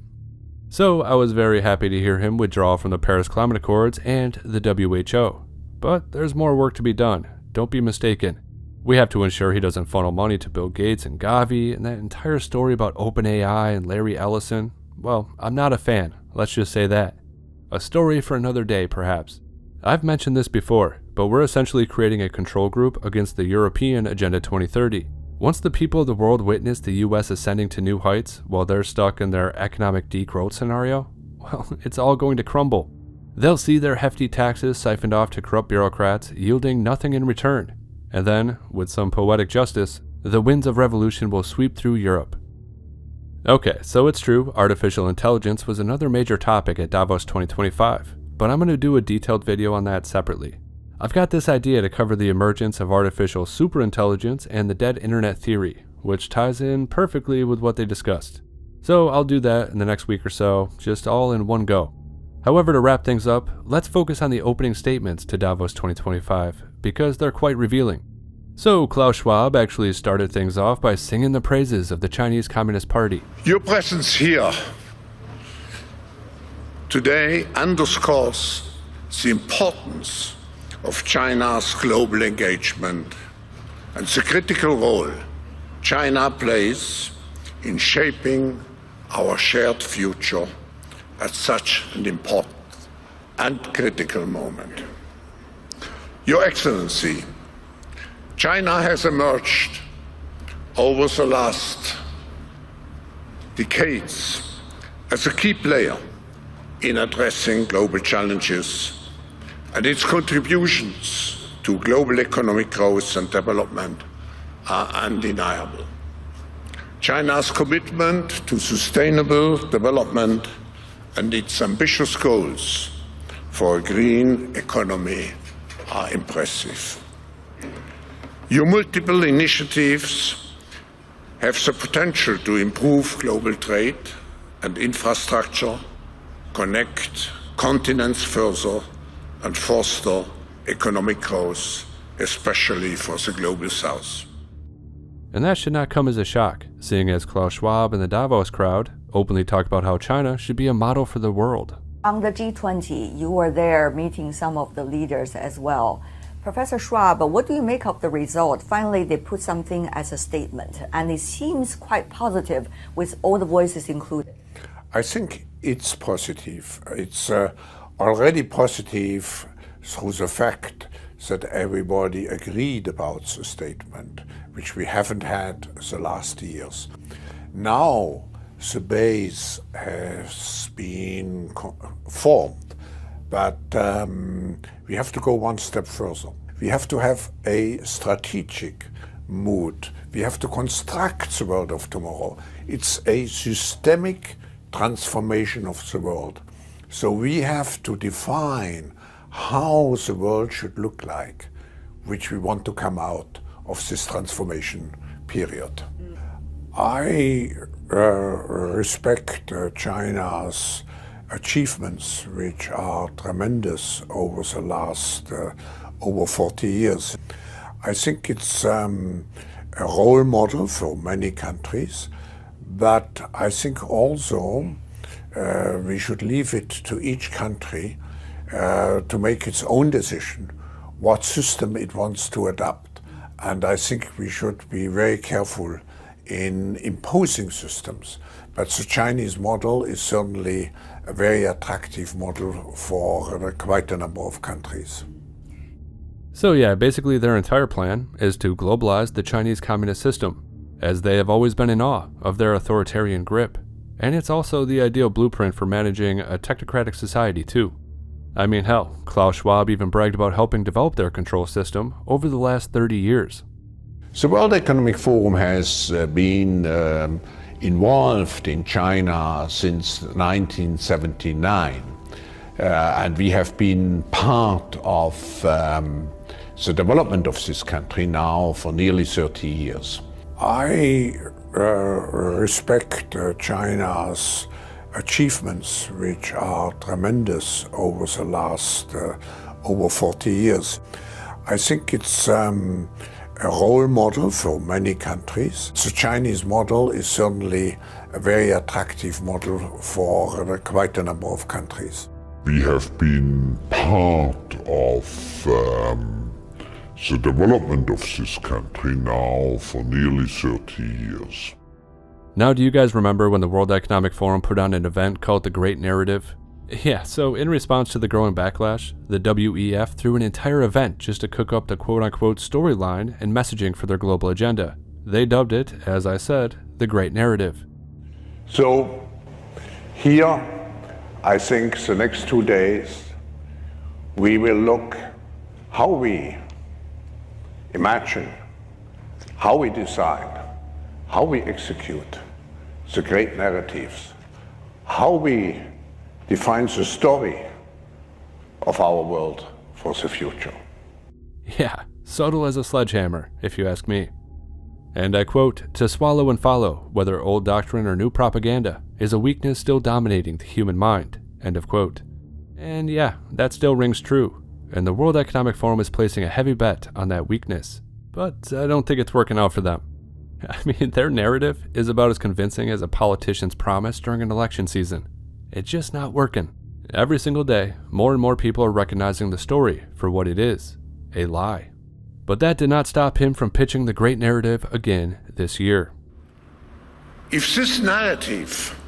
So I was very happy to hear him withdraw from the Paris Climate Accords and the WHO. But there's more work to be done, don't be mistaken. We have to ensure he doesn't funnel money to Bill Gates and Gavi, and that entire story about OpenAI and Larry Ellison. Well, I'm not a fan, let's just say that. A story for another day, perhaps. I've mentioned this before, but we're essentially creating a control group against the European Agenda 2030. Once the people of the world witness the US ascending to new heights while they're stuck in their economic degrowth scenario, well, it's all going to crumble. They'll see their hefty taxes siphoned off to corrupt bureaucrats, yielding nothing in return. And then, with some poetic justice, the winds of revolution will sweep through Europe. Okay, so it's true, artificial intelligence was another major topic at Davos 2025, but I'm going to do a detailed video on that separately. I've got this idea to cover the emergence of artificial superintelligence and the dead internet theory, which ties in perfectly with what they discussed. So I'll do that in the next week or so, just all in one go. However, to wrap things up, let's focus on the opening statements to Davos 2025, because they're quite revealing. So, Klaus Schwab actually started things off by singing the praises of the Chinese Communist Party. Your presence here today underscores the importance of China's global engagement and the critical role China plays in shaping our shared future at such an important and critical moment. Your Excellency, China has emerged over the last decades as a key player in addressing global challenges, and its contributions to global economic growth and development are undeniable. China's commitment to sustainable development and its ambitious goals for a green economy are impressive. Your multiple initiatives have the potential to improve global trade and infrastructure, connect continents further, and foster economic growth, especially for the global south. And that should not come as a shock, seeing as Klaus Schwab and the Davos crowd openly talk about how China should be a model for the world. On the G20, you were there meeting some of the leaders as well. Professor Schwab, what do you make of the result? Finally, they put something as a statement, and it seems quite positive with all the voices included. I think it's positive. It's already positive through the fact that everybody agreed about the statement, which we haven't had the last years. Now the base has been formed, but we have to go one step further. We have to have a strategic mood. We have to construct the world of tomorrow. It's a systemic transformation of the world. So we have to define how the world should look like, which we want to come out of this transformation period. I respect China's achievements, which are tremendous over the last over 40 years. I think it's a role model for many countries, but I think also we should leave it to each country to make its own decision what system it wants to adopt. And I think we should be very careful in imposing systems. But the Chinese model is certainly a very attractive model for quite a number of countries. So yeah, basically their entire plan is to globalize the Chinese communist system, as they have always been in awe of their authoritarian grip. And it's also the ideal blueprint for managing a technocratic society too. I mean, hell, Klaus Schwab even bragged about helping develop their control system over the last 30 years. The World Economic Forum has been involved in China since 1979, and we have been part of the development of this country now for nearly 30 years. I respect China's achievements, which are tremendous over the last over 40 years. I think it's a role model for many countries. The Chinese model is certainly a very attractive model for quite a number of countries. We have been part of the development of this country now for nearly 30 years. Now, do you guys remember when the World Economic Forum put on an event called The Great Narrative? Yeah, so in response to the growing backlash, the WEF threw an entire event just to cook up the quote-unquote storyline and messaging for their global agenda. They dubbed it, as I said, The Great Narrative. So here, I think the next 2 days, we will look how we imagine, how we decide, how we execute the great narratives, how we define the story of our world for the future. Yeah, subtle as a sledgehammer, if you ask me. And I quote, "To swallow and follow, whether old doctrine or new propaganda, is a weakness still dominating the human mind," end of quote. And yeah, that still rings true, and the World Economic Forum is placing a heavy bet on that weakness. But I don't think it's working out for them. I mean, their narrative is about as convincing as a politician's promise during an election season. It's just not working. Every single day, more and more people are recognizing the story for what it is, a lie. But that did not stop him from pitching the great narrative again this year. If this narrative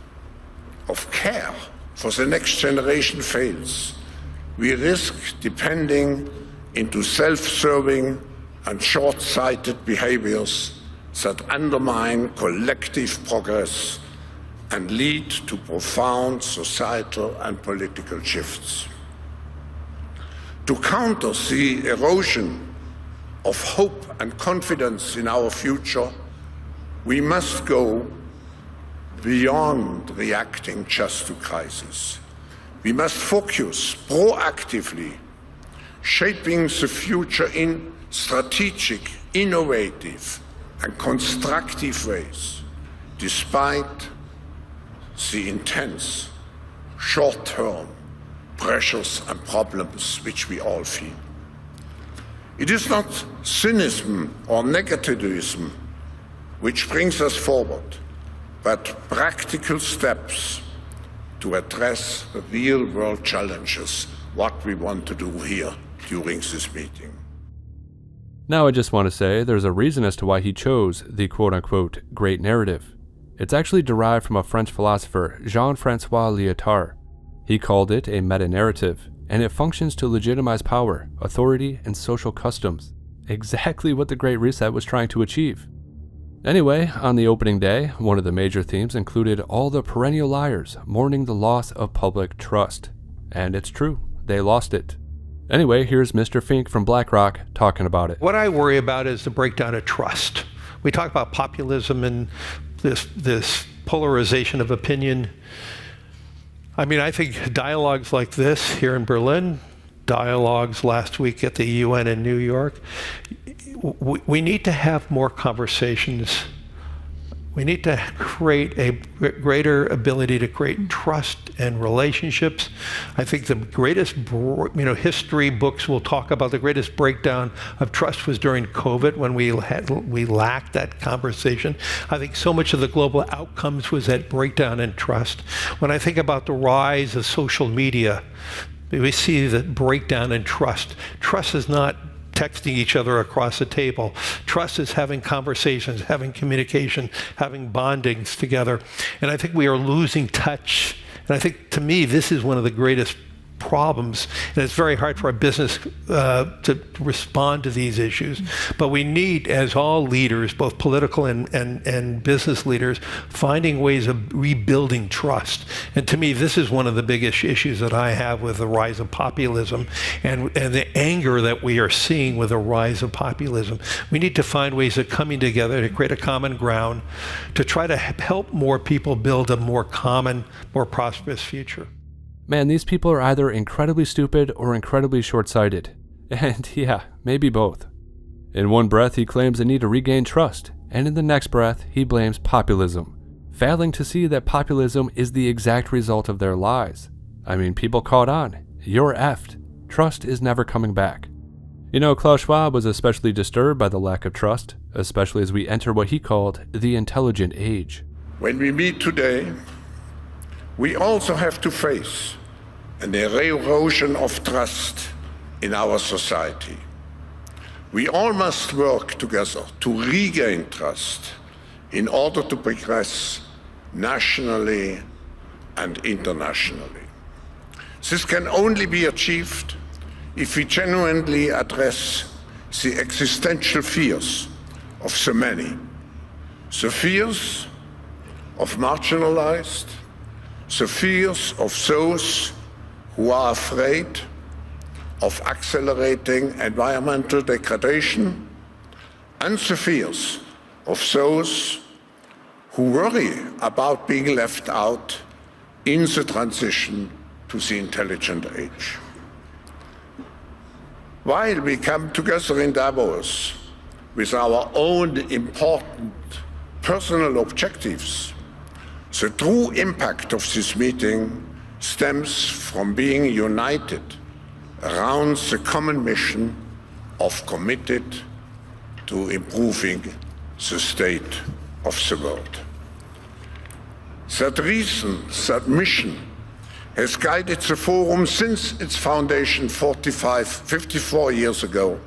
of care for the next generation fails, we risk depending into self-serving and short-sighted behaviors that undermine collective progress and lead to profound societal and political shifts. To counter the erosion of hope and confidence in our future, we must go beyond reacting just to crisis. We must focus proactively, shaping the future in strategic, innovative, and constructive ways, despite the intense, short-term pressures and problems which we all feel. It is not cynicism or negativism which brings us forward, but practical steps to address the real-world challenges, what we want to do here during this meeting. Now I just want to say there's a reason as to why he chose the quote-unquote great narrative. It's actually derived from a French philosopher, Jean-Francois Lyotard. He called it a meta-narrative, and it functions to legitimize power, authority, and social customs. Exactly what the Great Reset was trying to achieve. Anyway, on the opening day, one of the major themes included all the perennial liars mourning the loss of public trust. And it's true, they lost it. Anyway, here's Mr. Fink from BlackRock talking about it. What I worry about is the breakdown of trust. We talk about populism and this polarization of opinion. I mean, I think dialogues like this here in Berlin, dialogues last week at the UN in New York, we need to have more conversations. We need to create a greater ability to create trust and relationships. I think the greatest, history books will talk about the greatest breakdown of trust was during COVID when we lacked that conversation. I think so much of the global outcomes was that breakdown in trust. When I think about the rise of social media, we see the breakdown in trust. Trust is not texting each other across the table. Trust is having conversations, having communication, having bondings together. And I think we are losing touch. And I think, to me, this is one of the greatest problems. And it's very hard for our business to respond to these issues. But we need, as all leaders, both political and business leaders, finding ways of rebuilding trust. And to me, this is one of the biggest issues that I have with the rise of populism and the anger that we are seeing with the rise of populism. We need to find ways of coming together to create a common ground, to try to help more people build a more common, more prosperous future. Man, these people are either incredibly stupid or incredibly short-sighted. And yeah, maybe both. In one breath, he claims the need to regain trust, and in the next breath, he blames populism, failing to see that populism is the exact result of their lies. I mean, people caught on. You're effed. Trust is never coming back. You know, Klaus Schwab was especially disturbed by the lack of trust, especially as we enter what he called the intelligent age. When we meet today, we also have to face an erosion of trust in our society. We all must work together to regain trust in order to progress nationally and internationally. This can only be achieved if we genuinely address the existential fears of so many, the fears of marginalized, the fears of those who are afraid of accelerating environmental degradation, and the fears of those who worry about being left out in the transition to the intelligent age. While we come together in Davos with our own important personal objectives, the true impact of this meeting stems from being united around the common mission of committed to improving the state of the world. That reason, that mission, has guided the Forum since its foundation 54 years ago,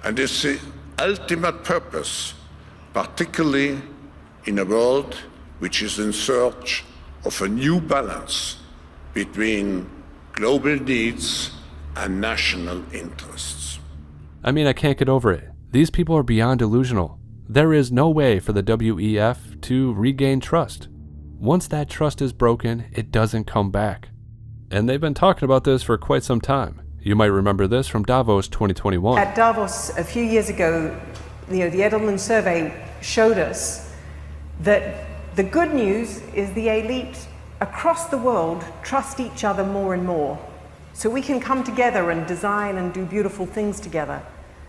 and is the ultimate purpose, particularly in a world which is in search of a new balance between global needs and national interests. I mean, I can't get over it. These people are beyond delusional. There is no way for the WEF to regain trust. Once that trust is broken, it doesn't come back. And they've been talking about this for quite some time. You might remember this from Davos 2021. At Davos a few years ago, the Edelman survey showed us that the good news is the elite across the world trust each other more and more. So we can come together and design and do beautiful things together.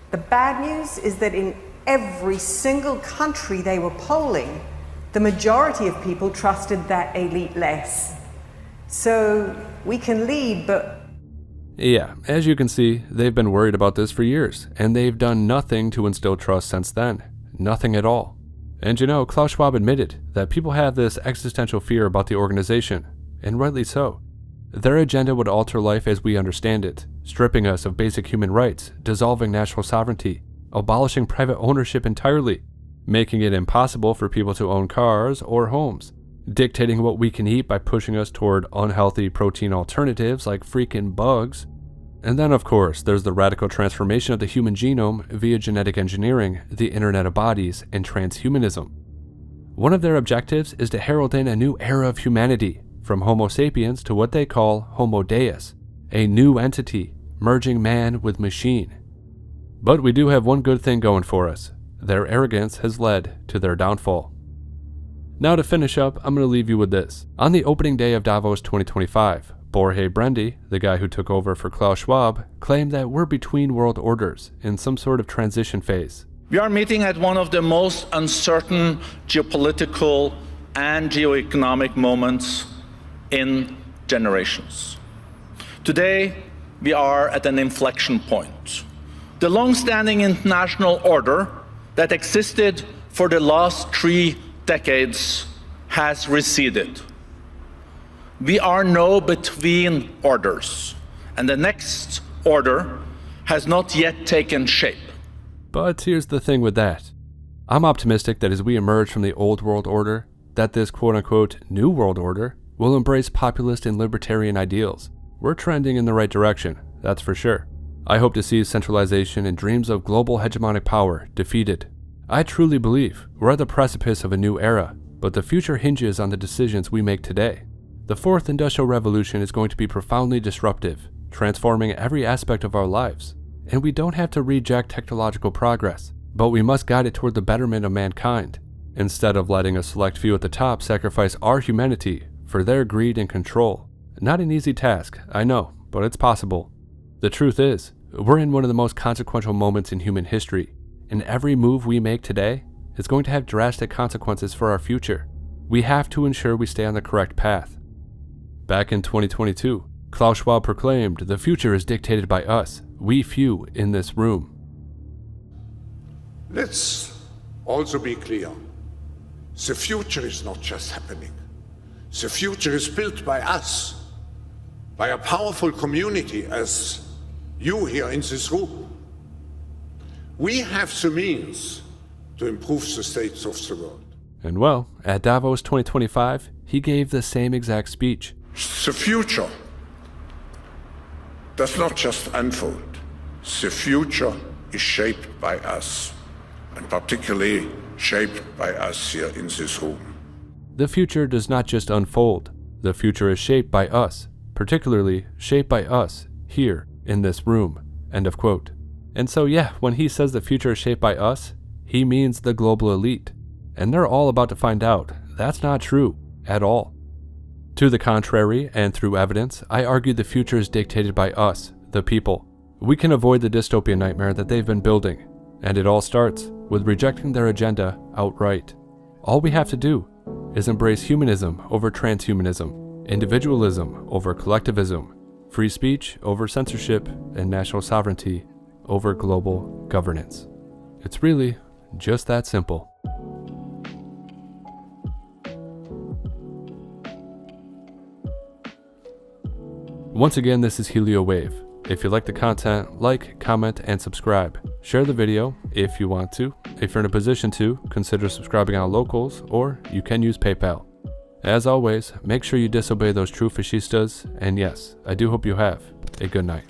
The bad news is that in every single country they were polling, the majority of people trusted that elite less. So we can lead, but... Yeah, as you can see, they've been worried about this for years, and they've done nothing to instill trust since then. Nothing at all. And you know, Klaus Schwab admitted that people have this existential fear about the organization, and rightly so. Their agenda would alter life as we understand it, stripping us of basic human rights, dissolving national sovereignty, abolishing private ownership entirely, making it impossible for people to own cars or homes, dictating what we can eat by pushing us toward unhealthy protein alternatives like freaking bugs. And then, of course, there's the radical transformation of the human genome via genetic engineering, the Internet of Bodies, and transhumanism. One of their objectives is to herald in a new era of humanity, from Homo sapiens to what they call Homo Deus, a new entity, merging man with machine. But we do have one good thing going for us. Their arrogance has led to their downfall. Now to finish up, I'm going to leave you with this. On the opening day of Davos 2025, Borje Brendi, the guy who took over for Klaus Schwab, claimed that we're between world orders in some sort of transition phase. We are meeting at one of the most uncertain geopolitical and geoeconomic moments in generations. Today, we are at an inflection point. The long-standing international order that existed for the last 3 decades has receded. We are now between orders, and the next order has not yet taken shape. But here's the thing with that. I'm optimistic that as we emerge from the old world order, that this quote-unquote new world order will embrace populist and libertarian ideals. We're trending in the right direction, that's for sure. I hope to see centralization and dreams of global hegemonic power defeated. I truly believe we're at the precipice of a new era, but the future hinges on the decisions we make today. The fourth industrial revolution is going to be profoundly disruptive, transforming every aspect of our lives. And we don't have to reject technological progress, but we must guide it toward the betterment of mankind, instead of letting a select few at the top sacrifice our humanity for their greed and control. Not an easy task, I know, but it's possible. The truth is, we're in one of the most consequential moments in human history, and every move we make today is going to have drastic consequences for our future. We have to ensure we stay on the correct path. Back in 2022, Klaus Schwab proclaimed, "The future is dictated by us, we few in this room." Let's also be clear. The future is not just happening. The future is built by us, by a powerful community as you here in this room. We have the means to improve the states of the world. And well, at Davos 2025, he gave the same exact speech. The future does not just unfold. The future is shaped by us, and particularly shaped by us here in this room. The future does not just unfold. The future is shaped by us, particularly shaped by us here in this room. End of quote. And so yeah, when he says the future is shaped by us, he means the global elite. And they're all about to find out that's not true at all. To the contrary, and through evidence, I argue the future is dictated by us, the people. We can avoid the dystopian nightmare that they've been building, and it all starts with rejecting their agenda outright. All we have to do is embrace humanism over transhumanism, Individualism over collectivism, free speech over censorship, and national sovereignty over global governance. It's really just that simple. Once again, this is HelioWave. If you like the content, like, comment, and subscribe. Share the video if you want to. If you're in a position to, consider subscribing on Locals, or you can use PayPal. As always, make sure you disobey those true fascistas, and yes, I do hope you have a good night.